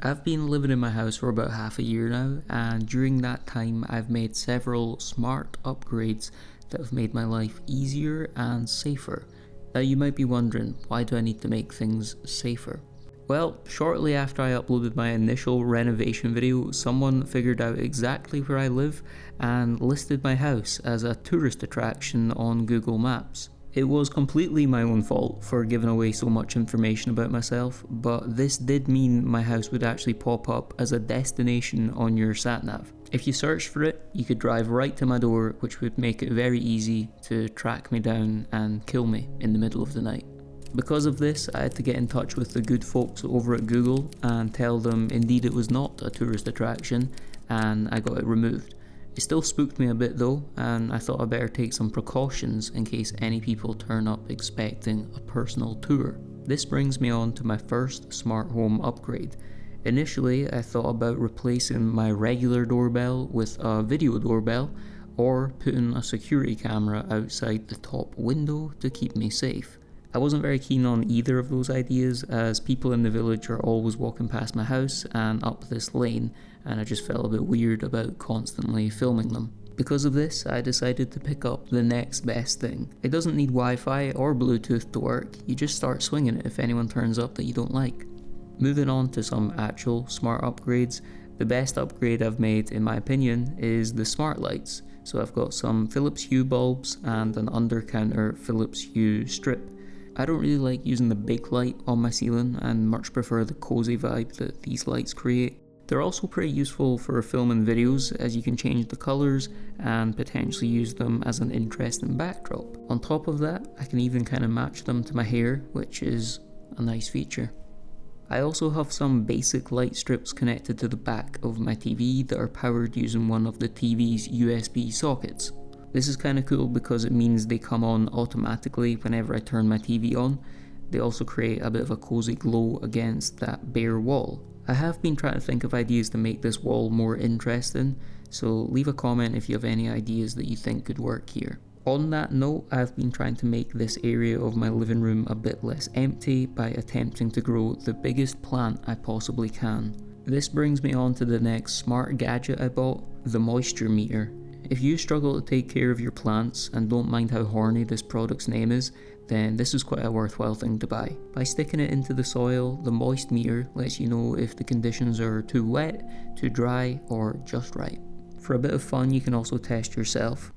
I've been living in my house for about half a year now, and during that time I've made several smart upgrades that have made my life easier and safer. Now you might be wondering, why do I need to make things safer? Well, shortly after I uploaded my initial renovation video, someone figured out exactly where I live and listed my house as a tourist attraction on Google Maps. It was completely my own fault for giving away so much information about myself, but this did mean my house would actually pop up as a destination on your satnav. If you searched for it, you could drive right to my door, which would make it very easy to track me down and kill me in the middle of the night. Because of this, I had to get in touch with the good folks over at Google and tell them indeed it was not a tourist attraction, and I got it removed. It still spooked me a bit though, and I thought I'd better take some precautions in case any people turn up expecting a personal tour. This brings me on to my first smart home upgrade. Initially, I thought about replacing my regular doorbell with a video doorbell, or putting a security camera outside the top window to keep me safe. I wasn't very keen on either of those ideas, as people in the village are always walking past my house and up this lane, and I just felt a bit weird about constantly filming them. Because of this, I decided to pick up the next best thing. It doesn't need Wi-Fi or Bluetooth to work, you just start swinging it if anyone turns up that you don't like. Moving on to some actual smart upgrades, the best upgrade I've made in my opinion is the smart lights. So I've got some Philips Hue bulbs and an under-counter Philips Hue strip. I don't really like using the big light on my ceiling and much prefer the cozy vibe that these lights create. They're also pretty useful for filming videos, as you can change the colours and potentially use them as an interesting backdrop. On top of that, I can even kind of match them to my hair, which is a nice feature. I also have some basic light strips connected to the back of my TV that are powered using one of the TV's USB sockets. This is kind of cool because it means they come on automatically whenever I turn my TV on. They also create a bit of a cozy glow against that bare wall. I have been trying to think of ideas to make this wall more interesting, so leave a comment if you have any ideas that you think could work here. On that note, I've been trying to make this area of my living room a bit less empty by attempting to grow the biggest plant I possibly can. This brings me on to the next smart gadget I bought, the moisture meter. If you struggle to take care of your plants and don't mind how horny this product's name is, then this is quite a worthwhile thing to buy. By sticking it into the soil, the moist meter lets you know if the conditions are too wet, too dry, or just right. For a bit of fun, you can also test yourself.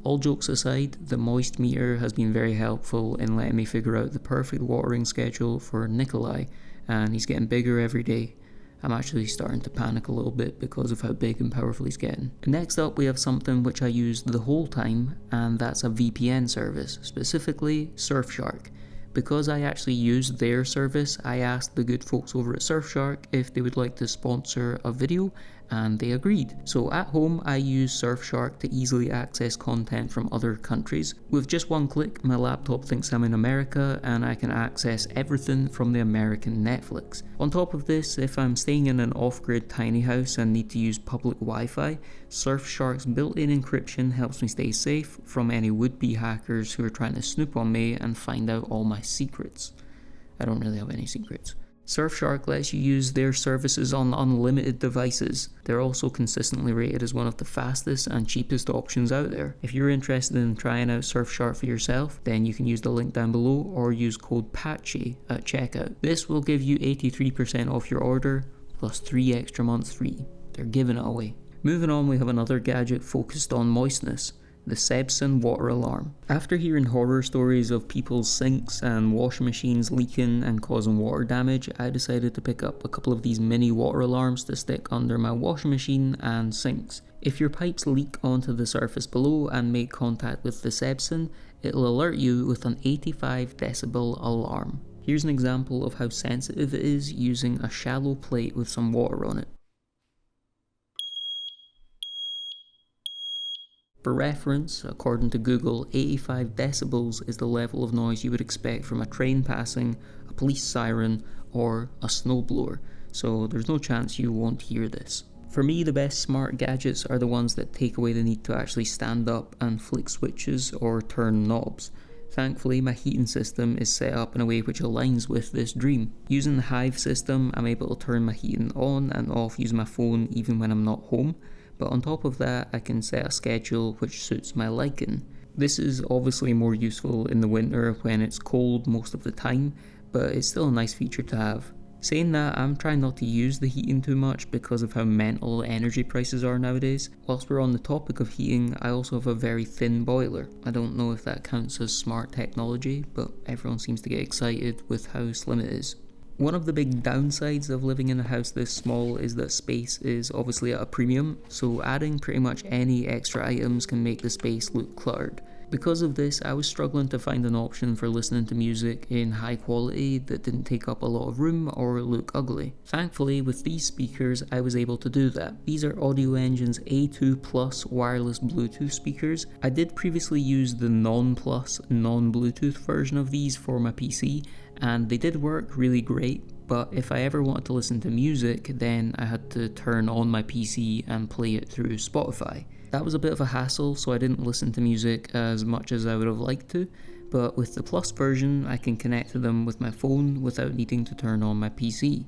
All jokes aside, the moist meter has been very helpful in letting me figure out the perfect watering schedule for Nikolai, and he's getting bigger every day. I'm actually starting to panic a little bit because of how big and powerful he's getting. Next up, we have something which I use the whole time, and that's a VPN service, specifically Surfshark. Because I actually used their service, I asked the good folks over at Surfshark if they would like to sponsor a video, and they agreed. So at home, I use Surfshark to easily access content from other countries. With just one click, my laptop thinks I'm in America, and I can access everything from the American Netflix. On top of this, if I'm staying in an off-grid tiny house and need to use public Wi-Fi, Surfshark's built-in encryption helps me stay safe from any would-be hackers who are trying to snoop on me and find out all my secrets. I don't really have any secrets. Surfshark lets you use their services on unlimited devices. They're also consistently rated as one of the fastest and cheapest options out there. If you're interested in trying out Surfshark for yourself, then you can use the link down below or use code PATCHY at checkout. This will give you 83% off your order, plus 3 extra months free. They're giving it away. Moving on, we have another gadget focused on moistness. The Sebsen water alarm. After hearing horror stories of people's sinks and washing machines leaking and causing water damage, I decided to pick up a couple of these mini water alarms to stick under my washing machine and sinks. If your pipes leak onto the surface below and make contact with the Sebsen, it'll alert you with an 85 decibel alarm. Here's an example of how sensitive it is using a shallow plate with some water on it. For reference, according to Google, 85 decibels is the level of noise you would expect from a train passing, a police siren, or a snowblower, so there's no chance you won't hear this. For me, the best smart gadgets are the ones that take away the need to actually stand up and flick switches or turn knobs. Thankfully, my heating system is set up in a way which aligns with this dream. Using the Hive system, I'm able to turn my heating on and off using my phone even when I'm not home, but on top of that, I can set a schedule which suits my liking. This is obviously more useful in the winter when it's cold most of the time, but it's still a nice feature to have. Saying that, I'm trying not to use the heating too much because of how mental energy prices are nowadays. Whilst we're on the topic of heating, I also have a very thin boiler. I don't know if that counts as smart technology, but everyone seems to get excited with how slim it is. One of the big downsides of living in a house this small is that space is obviously at a premium, so adding pretty much any extra items can make the space look cluttered. Because of this, I was struggling to find an option for listening to music in high quality that didn't take up a lot of room or look ugly. Thankfully, with these speakers, I was able to do that. These are Audio Engine's A2 Plus wireless Bluetooth speakers. I did previously use the non-Plus, non-Bluetooth version of these for my PC, and they did work really great. But if I ever wanted to listen to music, then I had to turn on my PC and play it through Spotify. That was a bit of a hassle, so I didn't listen to music as much as I would have liked to, but with the Plus version, I can connect to them with my phone without needing to turn on my PC.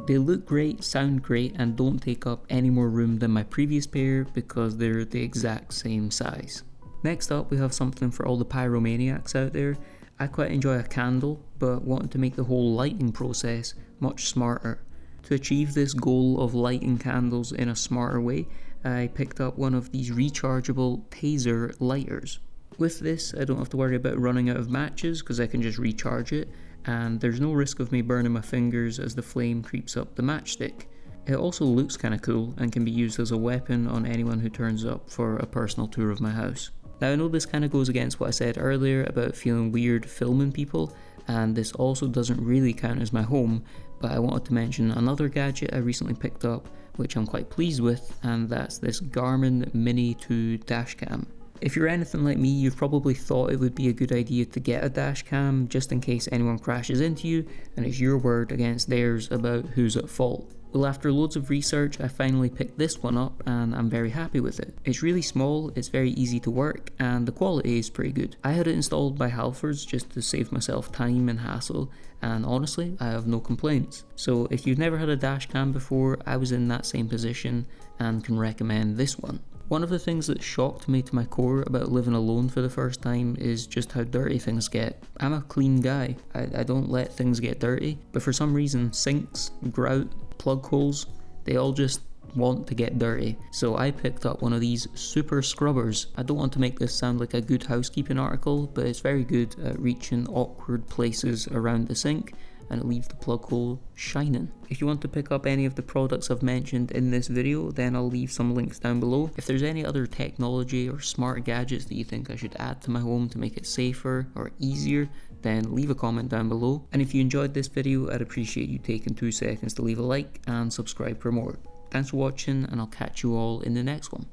They look great, sound great, and don't take up any more room than my previous pair because they're the exact same size. Next up, we have something for all the pyromaniacs out there. I quite enjoy a candle, but wanted to make the whole lighting process much smarter. To achieve this goal of lighting candles in a smarter way, I picked up one of these rechargeable taser lighters. With this, I don't have to worry about running out of matches because I can just recharge it, and there's no risk of me burning my fingers as the flame creeps up the matchstick. It also looks kinda cool and can be used as a weapon on anyone who turns up for a personal tour of my house. Now I know this kind of goes against what I said earlier about feeling weird filming people, and this also doesn't really count as my home, but I wanted to mention another gadget I recently picked up which I'm quite pleased with, and that's this Garmin Mini 2 dashcam. If you're anything like me, you've probably thought it would be a good idea to get a dashcam just in case anyone crashes into you and it's your word against theirs about who's at fault. Well, after loads of research, I finally picked this one up and I'm very happy with it. It's really small, it's very easy to work, and the quality is pretty good. I had it installed by Halfords just to save myself time and hassle, and honestly, I have no complaints. So if you've never had a dashcam before, I was in that same position and can recommend this one. One of the things that shocked me to my core about living alone for the first time is just how dirty things get. I'm a clean guy, I don't let things get dirty, but for some reason sinks, grout, plug holes, they all just want to get dirty. So I picked up one of these super scrubbers. I don't want to make this sound like a Good Housekeeping article, but it's very good at reaching awkward places around the sink, and it leaves the plug hole shining. If you want to pick up any of the products I've mentioned in this video, then I'll leave some links down below. If there's any other technology or smart gadgets that you think I should add to my home to make it safer or easier, then leave a comment down below. And if you enjoyed this video, I'd appreciate you taking 2 seconds to leave a like and subscribe for more. Thanks for watching, and I'll catch you all in the next one.